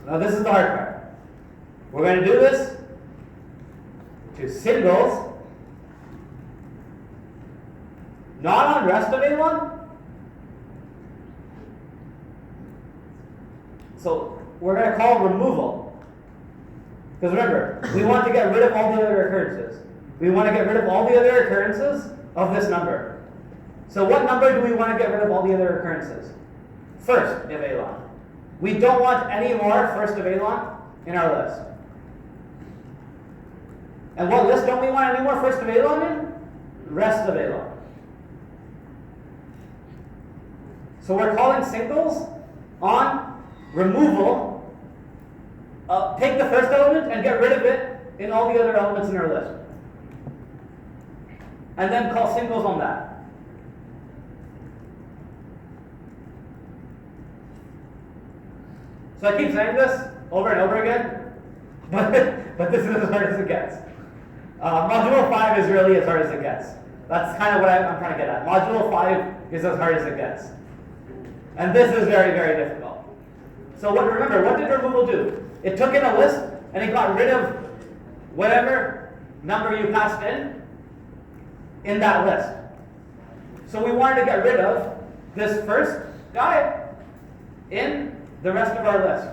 Now this is the hard part. We're going to do this to singles, not on rest of A1. So we're going to call removal. Because remember, we want to get rid of all the other occurrences. We want to get rid of all the other occurrences of this number. So what number do we want to get rid of all the other occurrences? First of A-log. We don't want any more first of A-log in our list. And what list don't we want any more first of A-log in? Rest of A-log. So we're calling singles on removal. Take the first element and get rid of it in all the other elements in our list. And then call singles on that. So I keep saying this over and over again, but this is as hard as it gets. Modulo 5 is really as hard as it gets. That's kind of what I'm trying to get at. Modulo 5 is as hard as it gets. And this is very, very difficult. So remember, what did removal do? It took in a list and it got rid of whatever number you passed in that list. So we wanted to get rid of this first guy in the rest of our list.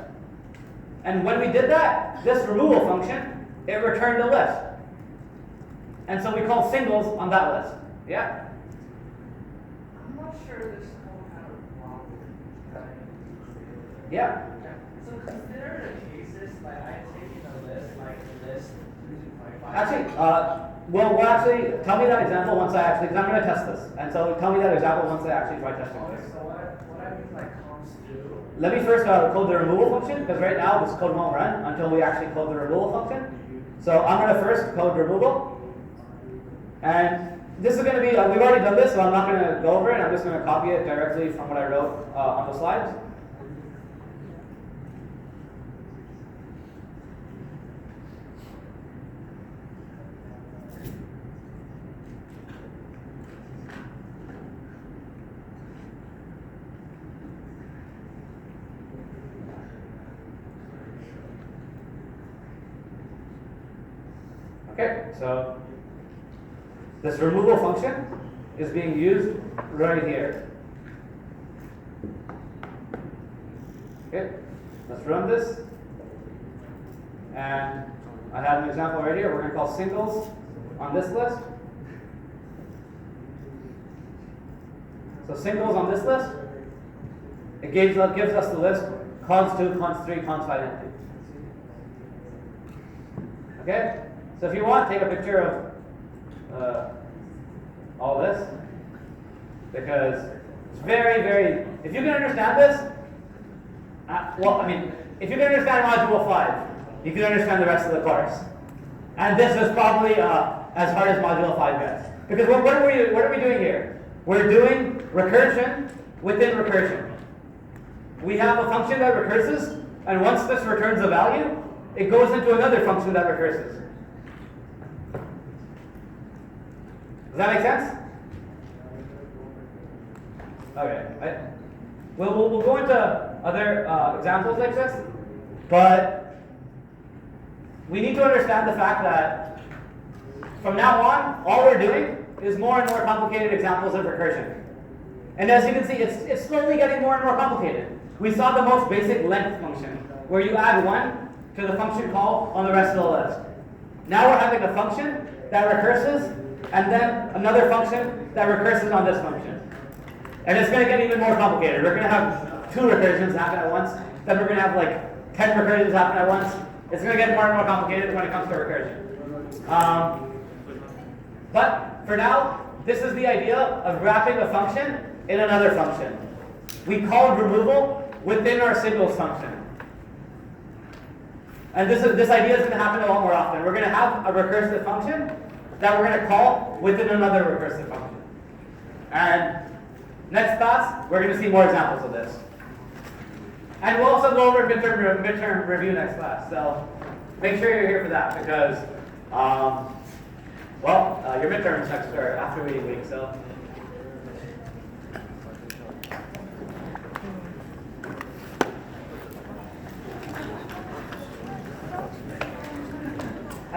And when we did that, this removal function, it returned a list. And so we called singles on that list. Yeah? I'm not sure this whole kind of wrong. Yeah. So consider the cases like I'm taking a list, like the list 3.5. Actually, we'll actually, tell me that example once I actually, because I'm going to test this. And so tell me that example once I actually try testing this. So what I mean like comes to. Let me first code the removal function, because right now this code won't run until we actually code the removal function. So I'm going to first code removal. And this is going to be, we've already done this, so I'm not going to go over it. I'm just going to copy it directly from what I wrote on the slides. Okay, so this removal function is being used right here. Okay, let's run this. And I have an example right here. We're going to call singles on this list. So singles on this list, it gives us the list cons 2, cons 3, cons 5 empty. Okay? So if you want, take a picture of all this, because it's very, very, if you can understand this, if you can understand Module 5, you can understand the rest of the course. And this is probably as hard as Module 5 gets. Because what are we doing here? We're doing recursion within recursion. We have a function that recurses, and once this returns a value, it goes into another function that recurses. Does that make sense? Okay. We'll go into other examples like this, but we need to understand the fact that from now on, all we're doing is more and more complicated examples of recursion. And as you can see, it's slowly getting more and more complicated. We saw the most basic length function, where you add 1 to the function call on the rest of the list. Now we're having a function that recurses, and then another function that recurses on this function. And it's going to get even more complicated. We're going to have 2 recursions happen at once, then we're going to have like 10 recursions happen at once. It's going to get more and more complicated when it comes to recursion. But for now, this is the idea of wrapping a function in another function. We call removal within our singles function. And this idea is going to happen a lot more often. We're going to have a recursive function that we're going to call within another recursive function. And next class, we're going to see more examples of this. And we'll also go over midterm review next class. So make sure you're here for that, because, your midterm is next, or after week, so.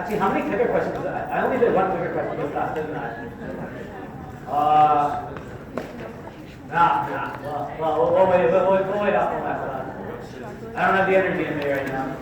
Actually, how many clicker questions? I only did one clicker question this class, didn't I? Nah. Well, we'll wait up on that class. I don't have the energy in me right now.